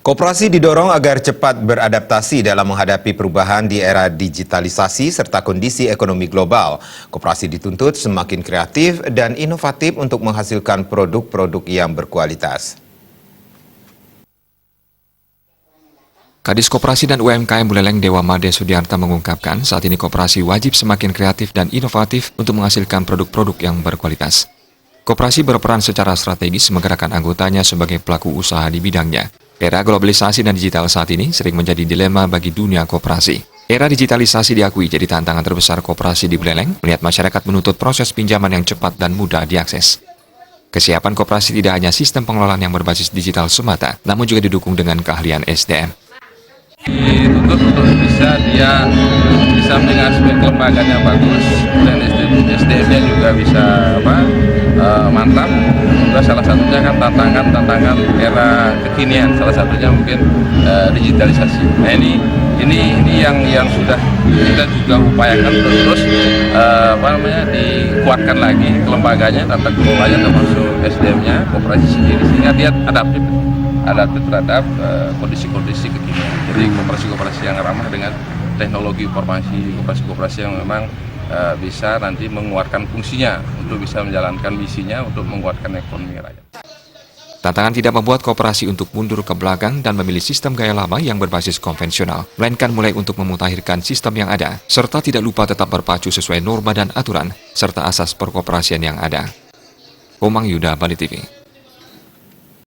Koperasi didorong agar cepat beradaptasi dalam menghadapi perubahan di era digitalisasi serta kondisi ekonomi global. Koperasi dituntut semakin kreatif dan inovatif untuk menghasilkan produk-produk yang berkualitas. Kadis Koperasi dan UMKM Buleleng Dewa Made Sudiarta mengungkapkan saat ini koperasi wajib semakin kreatif dan inovatif untuk menghasilkan produk-produk yang berkualitas. Koperasi berperan secara strategis menggerakkan anggotanya sebagai pelaku usaha di bidangnya. Era globalisasi dan digital saat ini sering menjadi dilema bagi dunia koperasi. Era digitalisasi diakui jadi tantangan terbesar koperasi di Buleleng, melihat masyarakat menuntut proses pinjaman yang cepat dan mudah diakses. Kesiapan koperasi tidak hanya sistem pengelolaan yang berbasis digital semata, namun juga didukung dengan keahlian SDM. Dituntut untuk bisa dengan aspek lembaganya bagus dan SDM-nya juga bisa mantap. Juga salah satunya kan tantangan era kekinian, salah satunya mungkin digitalisasi. Nah ini yang sudah kita juga upayakan terus dikuatkan lagi kelembaganya, tata kelolanya termasuk SDM-nya, koperasi sendiri sehingga dia adaptif terhadap kondisi-kondisi kekinian. Jadi koperasi-koperasi yang ramah dengan teknologi informasi, koperasi-koperasi yang memang bisa nanti menguatkan fungsinya untuk bisa menjalankan misinya untuk menguatkan ekonomi rakyat. Tantangan tidak membuat koperasi untuk mundur ke belakang dan memilih sistem gaya lama yang berbasis konvensional, melainkan mulai untuk memutakhirkan sistem yang ada, serta tidak lupa tetap berpacu sesuai norma dan aturan, serta asas perkoperasian yang ada. Komang Yuda, Bali TV.